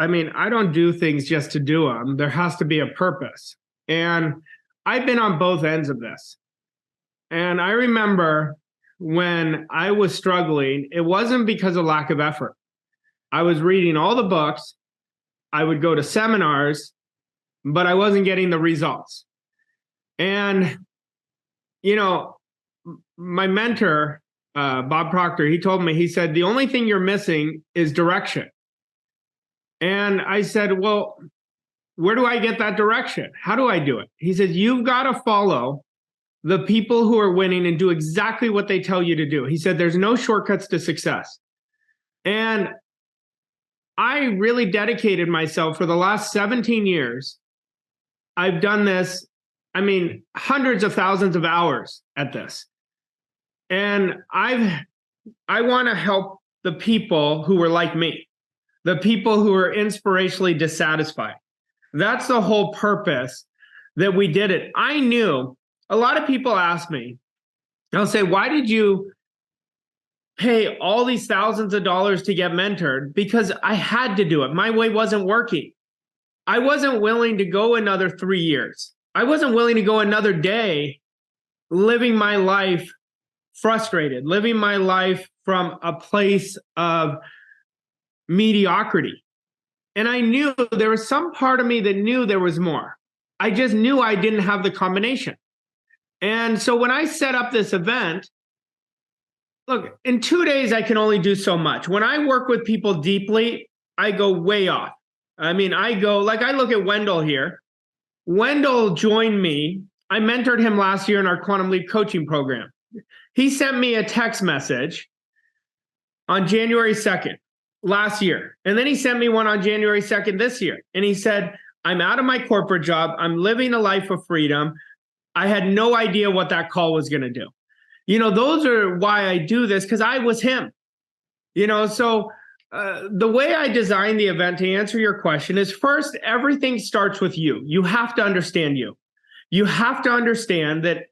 I mean, I don't do things just to do them. There has to be a purpose. And I've been on both ends of this. And I remember when I was struggling, it wasn't because of lack of effort. I was reading all the books. I would go to seminars, but I wasn't getting the results. And, you know, my mentor, Bob Proctor, he told me, he said, the only thing you're missing is direction. And I said, well, where do I get that direction? How do I do it? He said, you've got to follow the people who are winning and do exactly what they tell you to do. He said, there's no shortcuts to success. And I really dedicated myself for the last 17 years. I've done this, I mean, hundreds of thousands of hours at this. And I want to help the people who are like me, the people who are inspirationally dissatisfied. That's the whole purpose that we did it. I knew a lot of people ask me, they'll say, why did you pay all these thousands of dollars to get mentored? Because I had to do it. My way wasn't working. I wasn't willing to go another 3 years. I wasn't willing to go another day living my life frustrated, living my life from a place of mediocrity. And I knew there was some part of me that knew there was more. I just knew I didn't have the combination. And so when I set up this event, look, in 2 days, I can only do so much. When I work with people deeply, I go way off. I mean, I look at Wendell here. Wendell joined me. I mentored him last year in our Quantum Leap coaching program. He sent me a text message on January 2nd last year. And then he sent me one on January 2nd this year. And he said, I'm out of my corporate job. I'm living a life of freedom. I had no idea what that call was going to do. You know, those are why I do this, because I was him. You know, so the way I designed the event, to answer your question, is first, everything starts with you. You have to understand you. You have to understand that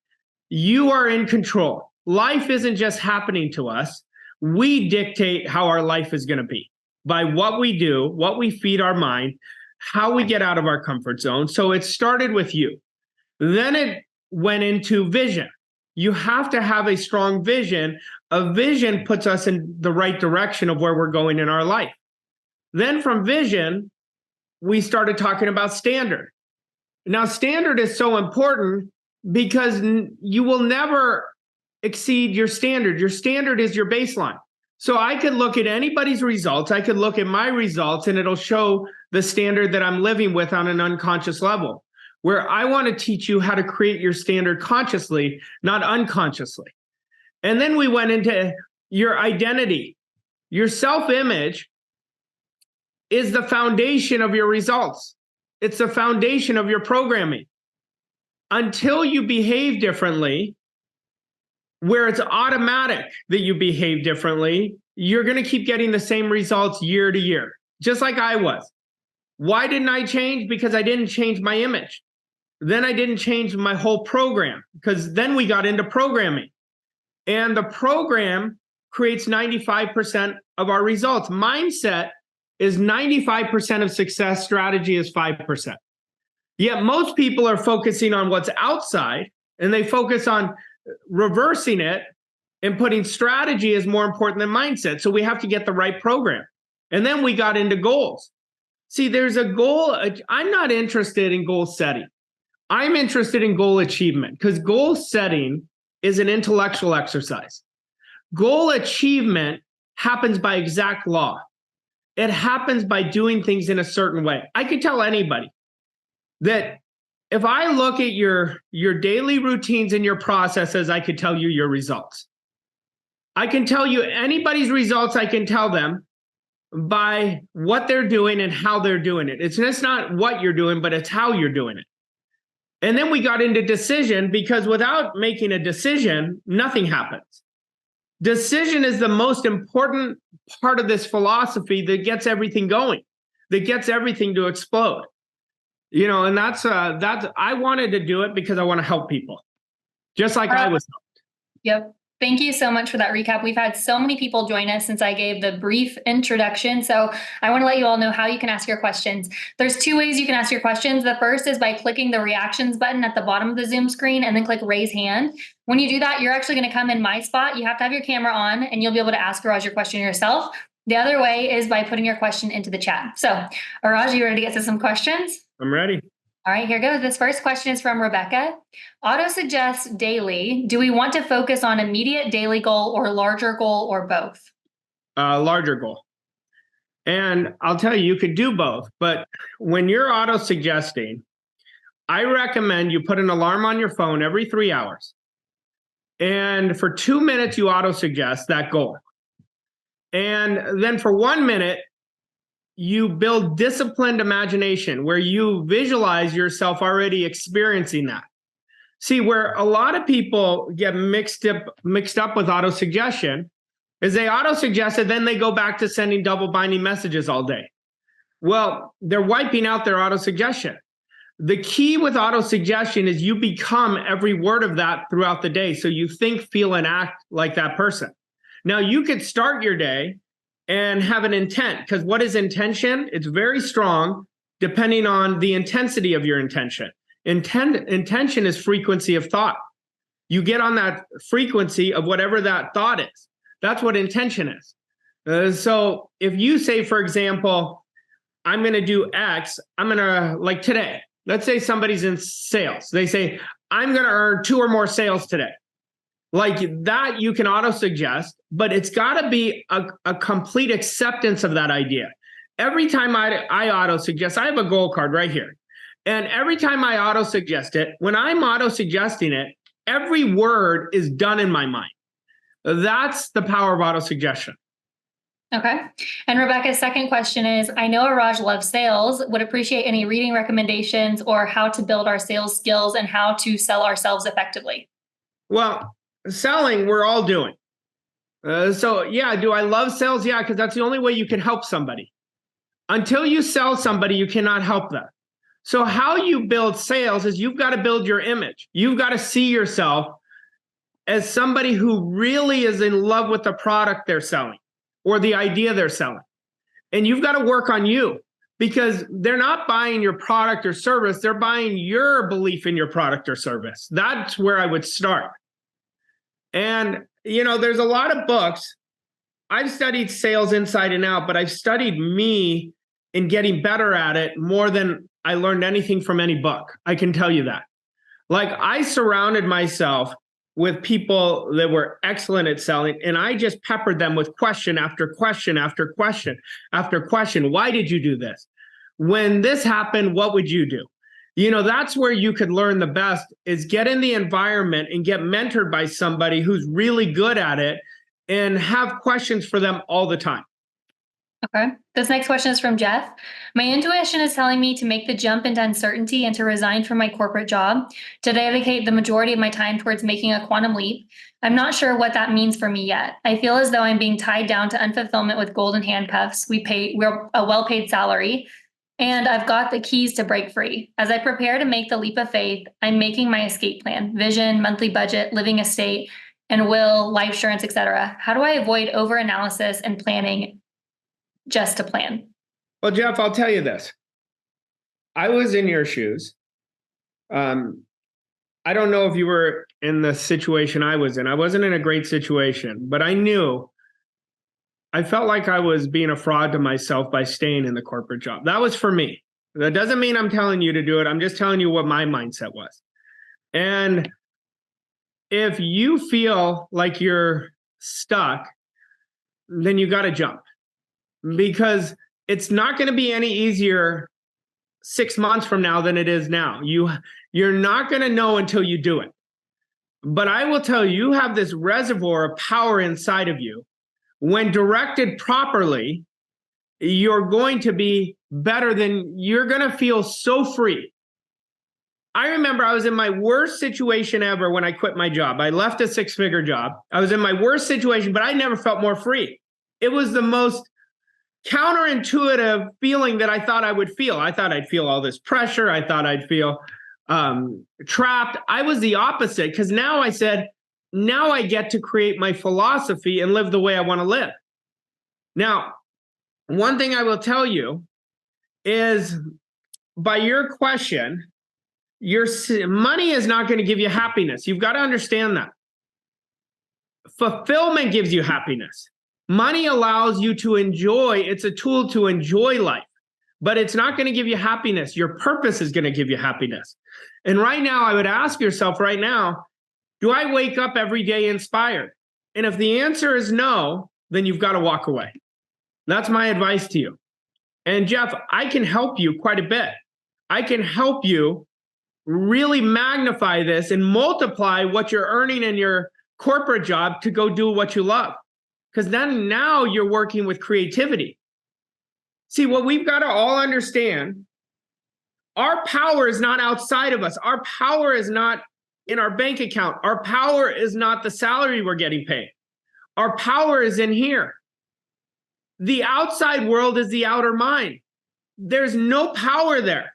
you are in control. Life isn't just happening to us. We dictate how our life is going to be by what we do, what we feed our mind, how we get out of our comfort zone. So it started with you. Then it went into vision. You have to have a strong vision. A vision puts us in the right direction of where we're going in our life. Then from vision, we started talking about standard. Now, standard is so important because you will never exceed your standard. Your standard is your baseline. So I could look at anybody's results. I could look at my results, and it'll show the standard that I'm living with on an unconscious level, where I want to teach you how to create your standard consciously, not unconsciously. And then we went into your identity. Your self-image is the foundation of your results. It's the foundation of your programming. Until you behave differently, where it's automatic that you behave differently, you're going to keep getting the same results year to year, just like I was. Why didn't I change? Because I didn't change my image. Then I didn't change my whole program, because then we got into programming. And the program creates 95% of our results. Mindset is 95% of success. Strategy is 5%. Yet most people are focusing on what's outside, and they focus on reversing it and putting strategy as more important than mindset. So we have to get the right program. And then we got into goals. See, there's a goal. I'm not interested in goal setting. I'm interested in goal achievement, because goal setting is an intellectual exercise. Goal achievement happens by exact law. It happens by doing things in a certain way. I could tell anybody that if I look at your daily routines and your processes, I could tell you your results. I can tell you anybody's results. I can tell them by what they're doing and how they're doing it. It's just not what you're doing, but it's how you're doing it. And then we got into decision, because without making a decision, nothing happens. Decision is the most important part of this philosophy that gets everything going, that gets everything to explode. You know, and that's I wanted to do it because I want to help people, just like I was helped. Yep. Thank you so much for that recap. We've had so many people join us since I gave the brief introduction. So I want to let you all know how you can ask your questions. There's two ways you can ask your questions. The first is by clicking the reactions button at the bottom of the Zoom screen and then click raise hand. When you do that, you're actually going to come in my spot. You have to have your camera on and you'll be able to ask Arash your question yourself. The other way is by putting your question into the chat. So Arash, you ready to get to some questions? I'm ready. All right, here goes. This first question is from Rebecca. Auto suggests daily. Do we want to focus on immediate daily goal or larger goal or both? Larger goal. And I'll tell you, you could do both. But when you're auto suggesting, I recommend you put an alarm on your phone every 3 hours. And for 2 minutes, you auto suggest that goal. And then for 1 minute, you build disciplined imagination where you visualize yourself already experiencing that. See, where a lot of people get mixed up with auto-suggestion is they auto-suggest and then they go back to sending double binding messages all day. Well, they're wiping out their auto-suggestion. The key with auto-suggestion is you become every word of that throughout the day. So you think, feel, and act like that person. Now, you could start your day and have an intent, because what is intention? It's very strong depending on the intensity of your intention. Intention is frequency of thought. You get on that frequency of whatever that thought is. That's what intention is. So if you say, for example, I'm going to do X, I'm going to, like today, let's say somebody's in sales. They say, I'm going to earn 2 or more sales today. Like that, you can auto-suggest, but it's got to be a complete acceptance of that idea. Every time I auto-suggest, I have a goal card right here. And every time I auto-suggest it, when I'm auto-suggesting it, every word is done in my mind. That's the power of auto-suggestion. Okay. And Rebecca's second question is, I know Arash loves sales, would appreciate any reading recommendations or how to build our sales skills and how to sell ourselves effectively. Well, selling, we're all doing. So yeah, do I love sales? Yeah, because that's the only way you can help somebody. Until you sell somebody, you cannot help them. So how you build sales is you've got to build your image. You've got to see yourself as somebody who really is in love with the product they're selling or the idea they're selling. And you've got to work on you because they're not buying your product or service. They're buying your belief in your product or service. That's where I would start. And, you know, there's a lot of books. I've studied sales inside and out, but I've studied me in getting better at it more than I learned anything from any book. I can tell you that. Like I surrounded myself with people that were excellent at selling, and I just peppered them with question after question after question after question. Why did you do this? When this happened, what would you do? You know, that's where you could learn the best is get in the environment and get mentored by somebody who's really good at it and have questions for them all the time. Okay. This next question is from Jeff. My intuition is telling me to make the jump into uncertainty and to resign from my corporate job, to dedicate the majority of my time towards making a quantum leap. I'm not sure what that means for me yet. I feel as though I'm being tied down to unfulfillment with golden handcuffs. We're a well-paid salary, and I've got the keys to break free. As I prepare to make the leap of faith, I'm making my escape plan, vision, monthly budget, living estate, and will, life insurance, etc. How do I avoid overanalysis and planning just to plan? Well, Jeff, I'll tell you this. I was in your shoes. I don't know if you were in the situation I was in. I wasn't in a great situation, but I felt like I was being a fraud to myself by staying in the corporate job. That was for me. That doesn't mean I'm telling you to do it. I'm just telling you what my mindset was. And if you feel like you're stuck, then you got to jump. Because it's not going to be any easier 6 months from now than it is now. You're not going to know until you do it. But I will tell you, you have this reservoir of power inside of you. When directed properly, you're going to be better you're going to feel so free. I remember I was in my worst situation ever when I quit my job. I left a 6-figure job. I was in my worst situation, but I never felt more free. It was the most counterintuitive feeling that I thought I would feel. I thought I'd feel all this pressure. I thought I'd feel trapped. I was the opposite because now I said, now I get to create my philosophy and live the way I want to live. Now, one thing I will tell you is, by your question, your money is not going to give you happiness. You've got to understand that. Fulfillment gives you happiness. Money allows you to enjoy. It's a tool to enjoy life, but it's not going to give you happiness. Your purpose is going to give you happiness. And right now, I would ask yourself right now, do I wake up every day inspired? And if the answer is no, then you've got to walk away. That's my advice to you. And Jeff, I can help you quite a bit. I can help you really magnify this and multiply what you're earning in your corporate job to go do what you love. Because then now you're working with creativity. See, what we've got to all understand, our power is not outside of us. Our power is not in our bank account. Our power is not the salary we're getting paid. Our power is in here. The outside world is the outer mind. There's no power there.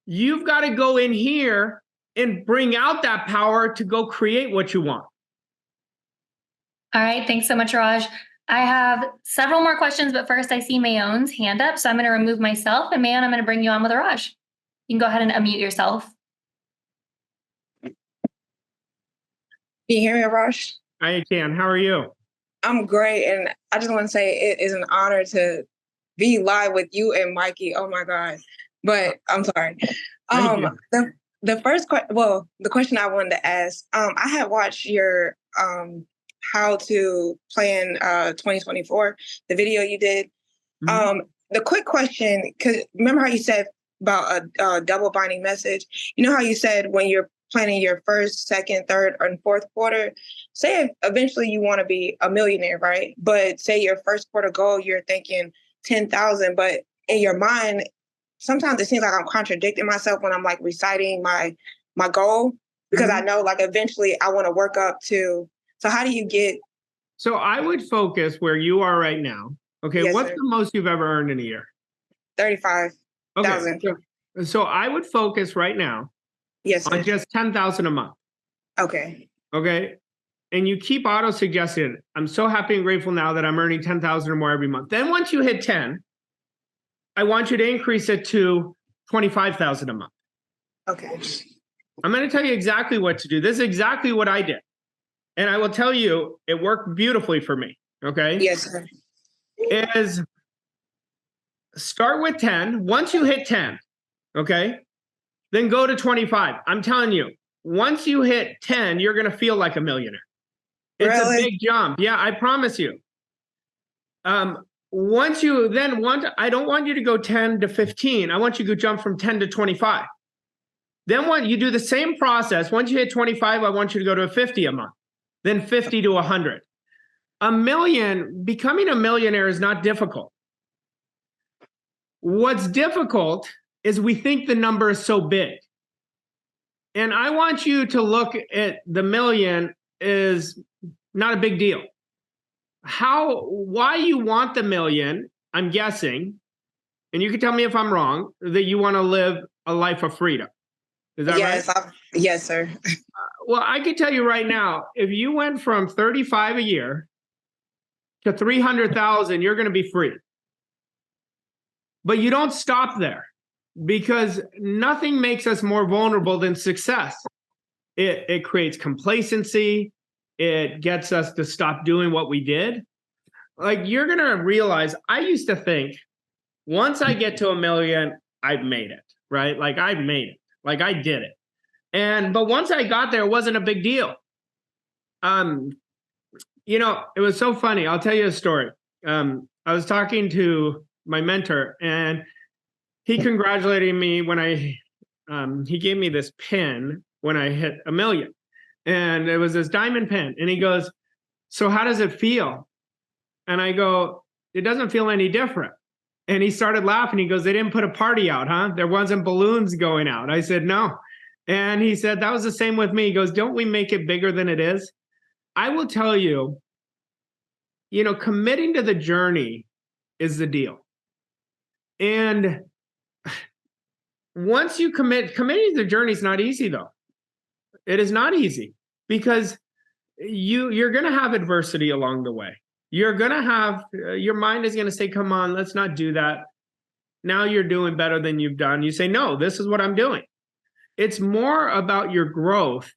You've got to go in here and bring out that power to go create what you want. All right. Thanks so much, Raj. I have several more questions, but first I see Mayon's hand up, so I'm going to remove myself. And Mayon, I'm going to bring you on with Raj. You can go ahead and unmute yourself. Can you hear me, Arash? I can. How are you? I'm great. And I just want to say it is an honor to be live with you and Mikey. Oh my God. But I'm sorry. The first question, the question I wanted to ask, I had watched your how to plan 2024, the video you did. Mm-hmm. The quick question, because remember how you said about a double binding message? You know how you said when you're planning your first, second, third, and fourth quarter, say if eventually you want to be a millionaire, right? But say your first quarter goal, you're thinking 10,000, but in your mind, sometimes it seems like I'm contradicting myself when I'm like reciting my goal, because I know like eventually I want to work up to. So how do you get? So I would focus where you are right now. Okay. Yes, what's sir. the most you've ever earned in a year? 35,000. Okay. So I would focus right now Yes, sir. on just 10,000 a month. Okay. Okay. And you keep auto suggesting, I'm so happy and grateful now that I'm earning 10,000 or more every month. Then once you hit 10, I want you to increase it to 25,000 a month. Okay. I'm going to tell you exactly what to do. This is exactly what I did. And I will tell you, it worked beautifully for me. Okay. Yes, sir. Is start with 10. Once you hit 10, okay, then go to 25. I'm telling you, once you hit 10, you're going to feel like a millionaire. It's Really? a big jump. Yeah, I promise you. Once you then I don't want you to go 10 to 15. I want you to jump from 10 to 25. Then when you do the same process, once you hit 25, I want you to go to a 50 a month, then 50 to 100. Becoming a millionaire is not difficult. What's difficult is we think the number is so big. And I want you to look at the million is not a big deal. Why you want the million, I'm guessing, and you can tell me if I'm wrong, that you want to live a life of freedom. Is that right? Yes, sir. Well, I can tell you right now, if you went from 35 a year to 300,000, you're going to be free. But you don't stop there, because nothing makes us more vulnerable than success. It creates complacency. It gets us to stop doing what we did. Like, you're going to realize, I used to think once I get to a million, I've made it, right? Like, I've made it. Like, I did it. But once I got there, it wasn't a big deal. It was so funny. I'll tell you a story. I was talking to my mentor, and he congratulated me when he gave me this pin when I hit a million. And it was this diamond pin. And he goes, so how does it feel? And I go, it doesn't feel any different. And he started laughing. He goes, they didn't put a party out, huh? There wasn't balloons going out. I said, no. And he said, that was the same with me. He goes, don't we make it bigger than it is? I will tell you, committing to the journey is the deal. And once you committing to the journey is not easy, though. It is not easy, because you're going to have adversity along the way. You're going to have, your mind is going to say, come on, let's not do that. Now you're doing better than you've done. You say, no, this is what I'm doing. It's more about your growth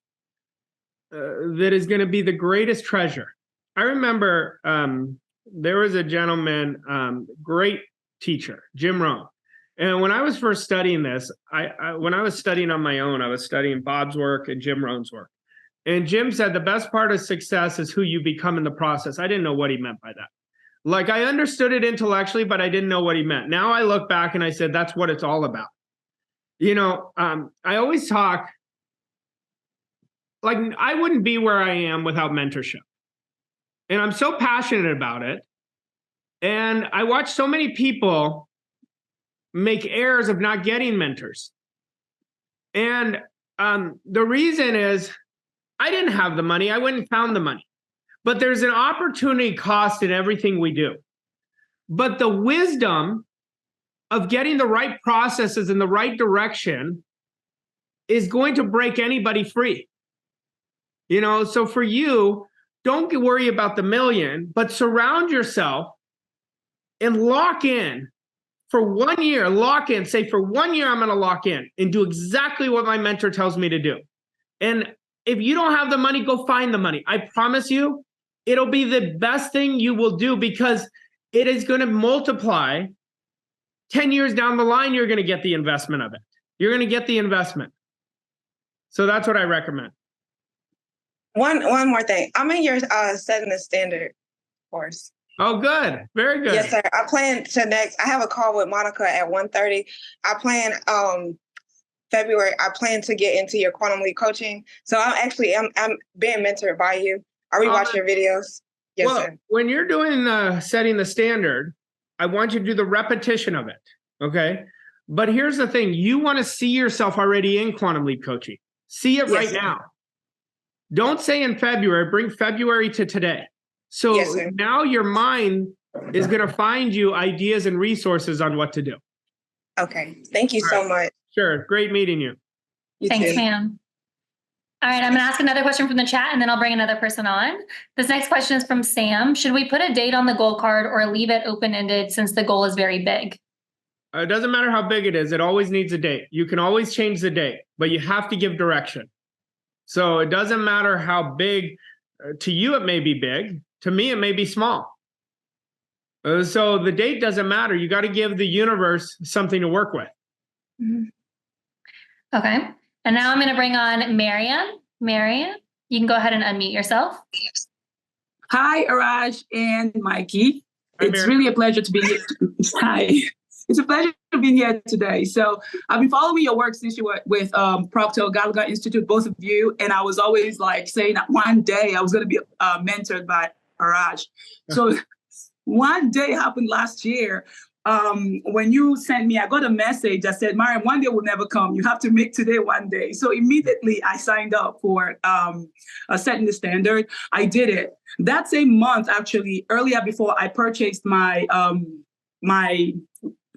that is going to be the greatest treasure. I remember there was a gentleman, great teacher, Jim Rohn. And when I was first studying this, when I was studying on my own, I was studying Bob's work and Jim Rohn's work. And Jim said the best part of success is who you become in the process. I didn't know what he meant by that. Like, I understood it intellectually, but I didn't know what he meant. Now I look back and I said, that's what it's all about. You know, I always talk, like, I wouldn't be where I am without mentorship. And I'm so passionate about it. And I watch so many people make errors of not getting mentors. And the reason is, I didn't have the money. I went and found the money. But there's an opportunity cost in everything we do. But the wisdom of getting the right processes in the right direction is going to break anybody free. You know, so for you, don't worry about the million, but surround yourself and lock in for 1 year. Lock in, say for 1 year, I'm going to lock in and do exactly what my mentor tells me to do. And if you don't have the money, go find the money. I promise you, it'll be the best thing you will do, because it is going to multiply. 10 years down the line, you're going to get the investment of it. You're going to get the investment. So that's what I recommend. One more thing. I'm in your setting the standard course. Oh, good. Very good. Yes, sir. I plan to I have a call with Monica at 1:30. I plan February, I plan to get into your quantum leap coaching. So I'm being mentored by you. I rewatch your videos. Yes, well, sir. When you're doing setting the standard, I want you to do the repetition of it. Okay. But here's the thing. You want to see yourself already in quantum leap coaching. See it right now. Don't say in February, bring February to today. So now your mind is going to find you ideas and resources on what to do. Okay. Thank you so much. Sure. Great meeting you. Thanks, ma'am. All right, I'm going to ask another question from the chat, and then I'll bring another person on. This next question is from Sam. Should we put a date on the goal card or leave it open-ended since the goal is very big? It doesn't matter how big it is. It always needs a date. You can always change the date, but you have to give direction. So it doesn't matter how big. To you, it may be big. To me, it may be small. So the date doesn't matter. You got to give the universe something to work with. Mm-hmm. Okay. And now I'm going to bring on Marianne. Marianne, you can go ahead and unmute yourself. Hi, Arash and Mikey. Hi, it's really a pleasure to be here. Hi. It's a pleasure to be here today. So I've been following your work since you were with Proctor Gallagher Institute, both of you. And I was always like saying that one day I was going to be mentored by Arash. So one day happened last year. When you sent me, I got a message that said, Mariam, one day will never come. You have to make today one day. So immediately I signed up for setting the standard. I did it. That same month, actually, earlier before I purchased my my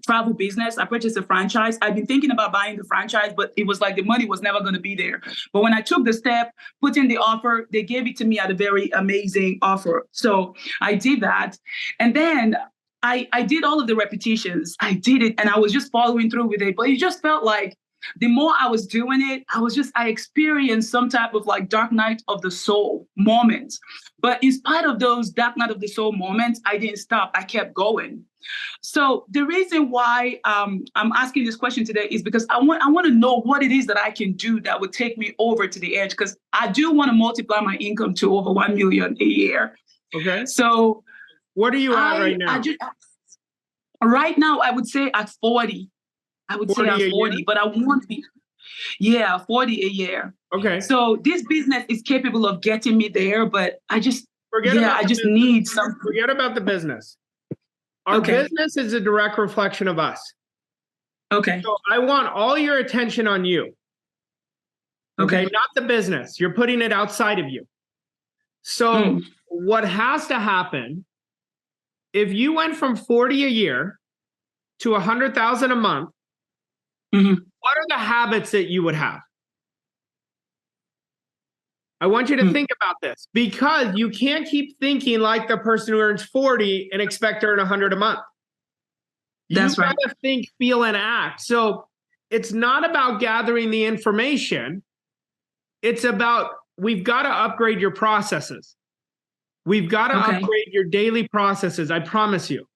travel business, I purchased a franchise. I've been thinking about buying the franchise, but it was like the money was never going to be there. But when I took the step, put in the offer, they gave it to me at a very amazing offer. So I did that. And then I did all of the repetitions. I did it and I was just following through with it. But it just felt like the more I was doing it, I experienced some type of like dark night of the soul moments. But in spite of those dark night of the soul moments, I didn't stop. I kept going. So the reason why I'm asking this question today is because I want to know what it is that I can do that would take me over to the edge, because I do want to multiply my income to over 1 million a year. Okay. So what are you at right now? Right now, I would say at 40. I would say at 40, but I want to be, 40 a year. Okay. So this business is capable of getting me there, but I just need some. Forget about the business. Our business is a direct reflection of us. Okay. So I want all your attention on you. Okay. Not the business. You're putting it outside of you. So what has to happen, if you went from 40 a year to 100,000 a month, what are the habits that you would have? I want you to think about this, because you can't keep thinking like the person who earns 40 and expect to earn 100 a month. That's right. You gotta think, feel, and act. So it's not about gathering the information. It's about, we've got to upgrade your processes. We've got to upgrade your daily processes, I promise you.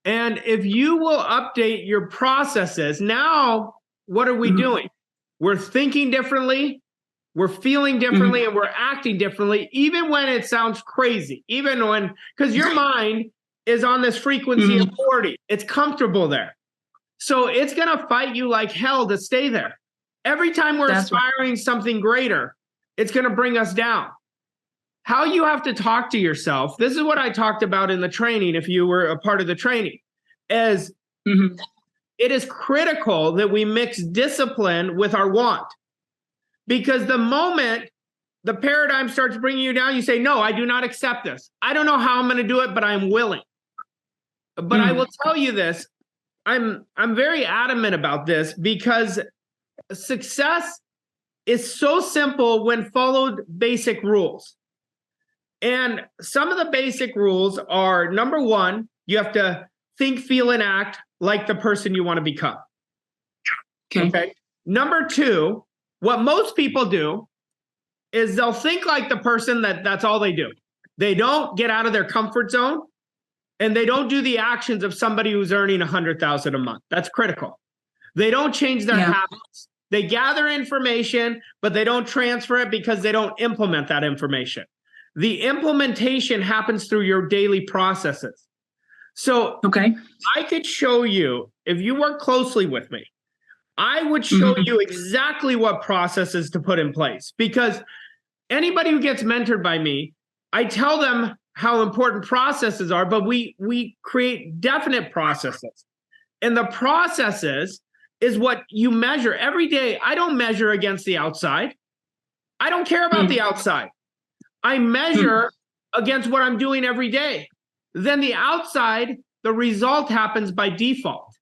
And if you will update your processes, now what are we doing? We're thinking differently, we're feeling differently, and we're acting differently, even when it sounds crazy, even when, because your mind is on this frequency of 40. It's comfortable there. So it's going to fight you like hell to stay there. Every time we're aspiring something greater, it's going to bring us down. How you have to talk to yourself, this is what I talked about in the training, if you were a part of the training, is it is critical that we mix discipline with our want. Because the moment the paradigm starts bringing you down, you say, no, I do not accept this. I don't know how I'm going to do it, but I'm willing. But I will tell you this, I'm very adamant about this, because success is so simple when followed basic rules. And some of the basic rules are, number one, you have to think, feel, and act like the person you want to become. Okay. Number two, what most people do is they'll think like the person that's all they do. They don't get out of their comfort zone, and they don't do the actions of somebody who's earning $100,000 a month. That's critical. They don't change their habits. They gather information, but they don't transfer it because they don't implement that information. The implementation happens through your daily processes. So I could show you, if you work closely with me, I would show you exactly what processes to put in place, because anybody who gets mentored by me, I tell them how important processes are, but we create definite processes. And the processes is what you measure every day. I don't measure against the outside. I don't care about the outside. I measure against what I'm doing every day. Then the outside, the result happens by default.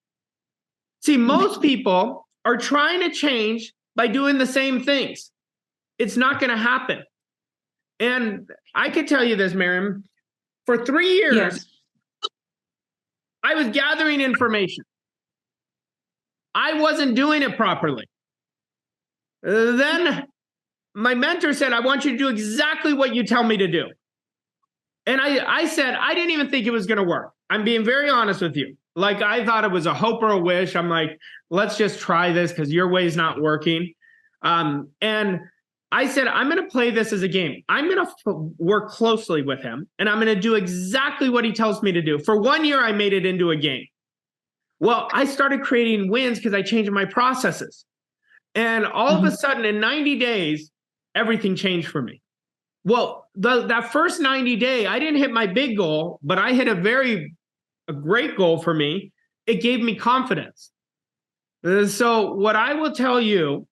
See, most people are trying to change by doing the same things. It's not going to happen. And I could tell you this, Miriam, for 3 years, I was gathering information. I wasn't doing it properly. Then my mentor said, I want you to do exactly what you tell me to do. And I said, I didn't even think it was going to work. I'm being very honest with you. Like, I thought it was a hope or a wish. I'm like, let's just try this because your way is not working. And I said, I'm going to play this as a game. I'm going to work closely with him, and I'm going to do exactly what he tells me to do. For 1 year, I made it into a game. Well, I started creating wins because I changed my processes. And all of a sudden, in 90 days, everything changed for me. Well, that first 90 day, I didn't hit my big goal, but I hit a great goal for me. It gave me confidence. So what I will tell you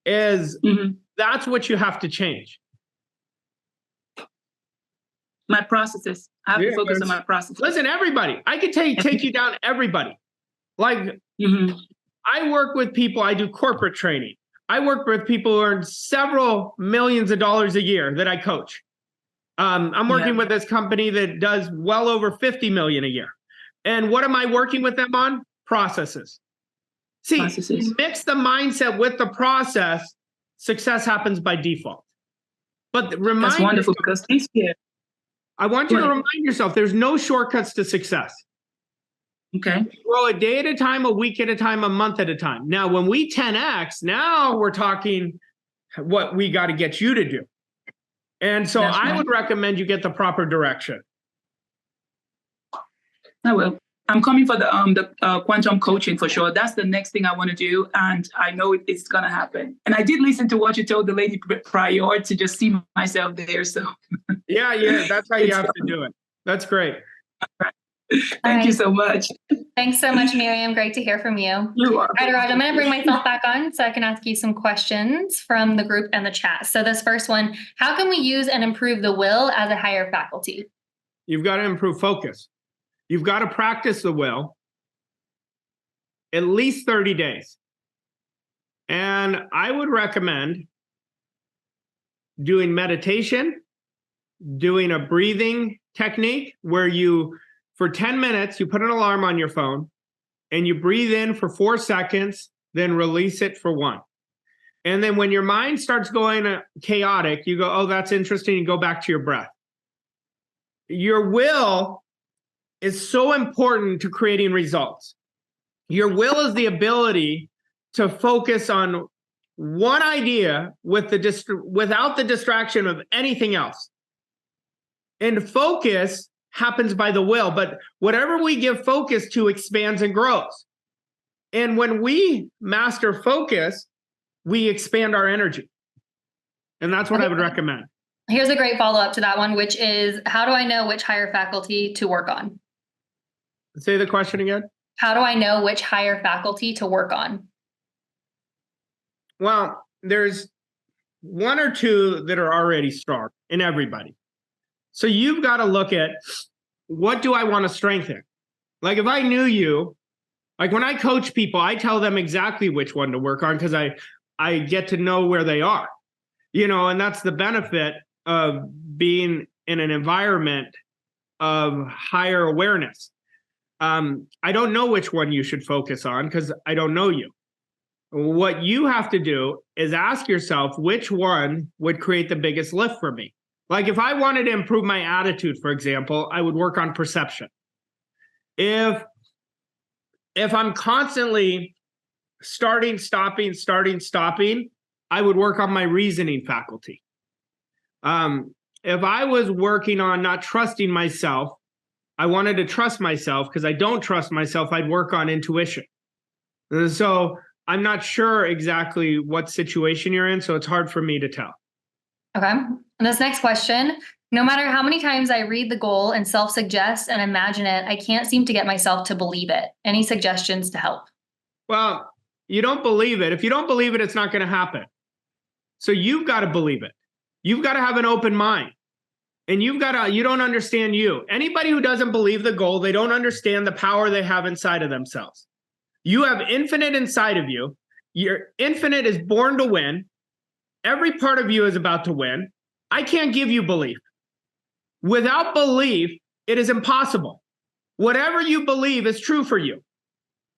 is that's what you have to change. My processes. I have to focus on my processes. Listen, everybody, I could take you down everybody. Like, I work with people, I do corporate training. I work with people who earn several millions of dollars a year that I coach. I'm working with this company that does well over 50 million a year. And what am I working with them on? Processes. See, you mix the mindset with the process, success happens by default. But that's wonderful, because I want you to remind yourself, there's no shortcuts to success. Okay. Grow a day at a time, a week at a time, a month at a time. Now, when we 10X, now we're talking what we got to get you to do. And so I would recommend you get the proper direction. I will. I'm coming for the quantum coaching for sure. That's the next thing I want to do, and I know it's gonna happen. And I did listen to what you told the lady prior to just see myself there. So yeah, that's how you have to do it. That's great. Thank you so much. Thanks so much, Miriam. Great to hear from you. You're welcome. All right, Arash, I'm going to bring myself back on so I can ask you some questions from the group and the chat. So this first one, how can we use and improve the will as a higher faculty? You've got to improve focus. You've got to practice the will at least 30 days. And I would recommend doing meditation, doing a breathing technique where you, for 10 minutes, you put an alarm on your phone and you breathe in for 4 seconds, then release it for 1. And then when your mind starts going chaotic, you go, oh, that's interesting. You go back to your breath. Your will is so important to creating results. Your will is the ability to focus on one idea without the distraction of anything else. And focus happens by the will, but whatever we give focus to expands and grows. And when we master focus, we expand our energy. And that's what I would recommend. Here's a great follow-up to that one, which is, how do I know which higher faculty to work on? Say the question again. How do I know which higher faculty to work on? Well, there's 1 or 2 that are already strong in everybody. So you've got to look at, what do I want to strengthen? Like if I knew you, like when I coach people, I tell them exactly which one to work on because I get to know where they are, and that's the benefit of being in an environment of higher awareness. I don't know which one you should focus on because I don't know you. What you have to do is ask yourself, which one would create the biggest lift for me? Like if I wanted to improve my attitude, for example, I would work on perception. If I'm constantly starting, stopping, I would work on my reasoning faculty. If I was working on not trusting myself, I wanted to trust myself because I don't trust myself, I'd work on intuition. And so I'm not sure exactly what situation you're in, so it's hard for me to tell. Okay. And this next question, no matter how many times I read the goal and self-suggest and imagine it, I can't seem to get myself to believe it. Any suggestions to help? Well, you don't believe it. If you don't believe it, it's not going to happen. So you've got to believe it. You've got to have an open mind. And you don't understand you. Anybody who doesn't believe the goal, they don't understand the power they have inside of themselves. You have infinite inside of you. Your infinite is born to win. Every part of you is about to win. I can't give you belief. Without belief, it is impossible. Whatever you believe is true for you.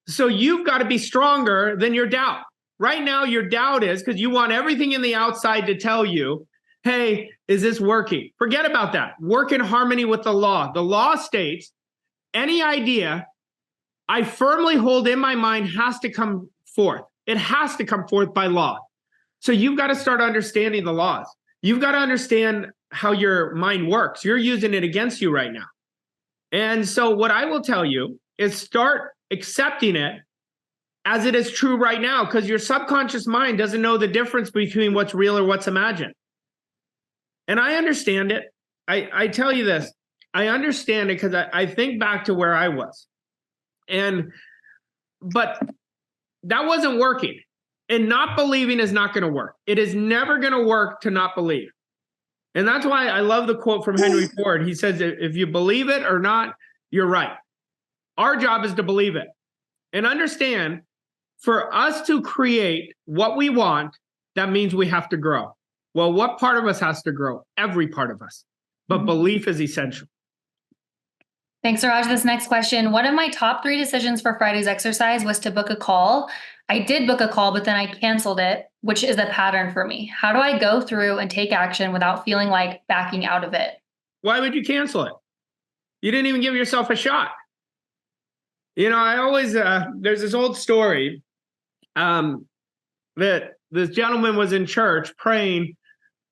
So you've got to be stronger than your doubt. Right now, your doubt is because you want everything in the outside to tell you, hey, is this working? Forget about that. Work in harmony with the law. The law states any idea I firmly hold in my mind has to come forth. It has to come forth by law. So you've got to start understanding the laws. You've got to understand how your mind works. You're using it against you right now. And so what I will tell you is start accepting it as it is true right now, because your subconscious mind doesn't know the difference between what's real or what's imagined. And I understand it. I tell you this, I understand it because I think back to where I was. But that wasn't working. And not believing is not going to work. It is never going to work to not believe. And that's why I love the quote from Henry Ford. He says, if you believe it or not, you're right. Our job is to believe it. And understand, for us to create what we want, that means we have to grow. Well, what part of us has to grow? Every part of us. But belief is essential. Thanks, Arash. This next question. One of my top 3 decisions for Friday's exercise was to book a call. I did book a call, but then I canceled it, which is a pattern for me. How do I go through and take action without feeling like backing out of it? Why would you cancel it? You didn't even give yourself a shot. I always, there's this old story that this gentleman was in church praying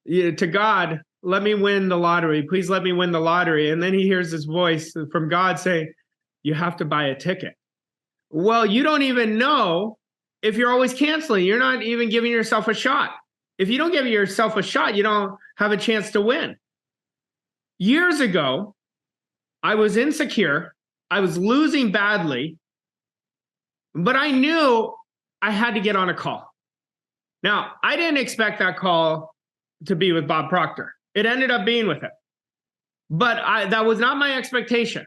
to God, let me win the lottery. Please let me win the lottery. And then he hears this voice from God saying, you have to buy a ticket. Well, you don't even know if you're always canceling. You're not even giving yourself a shot. If you don't give yourself a shot, you don't have a chance to win. Years ago, I was insecure. I was losing badly, but I knew I had to get on a call. Now, I didn't expect that call to be with Bob Proctor. It ended up being with him. But that was not my expectation.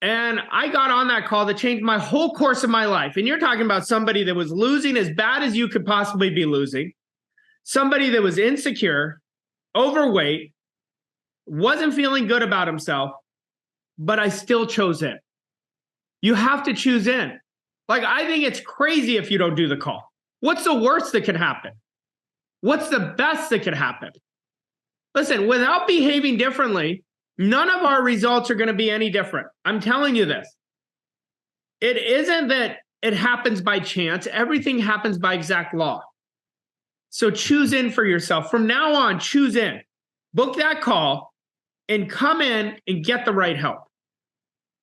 And I got on that call that changed my whole course of my life. And you're talking about somebody that was losing as bad as you could possibly be losing, somebody that was insecure, overweight, wasn't feeling good about himself, but I still chose in. You have to choose in. Like, I think it's crazy if you don't do the call. What's the worst that could happen? What's the best that could happen? Listen, without behaving differently, none of our results are going to be any different. I'm telling you this. It isn't that it happens by chance. Everything happens by exact law. So choose in for yourself. From now on, choose in. Book that call and come in and get the right help.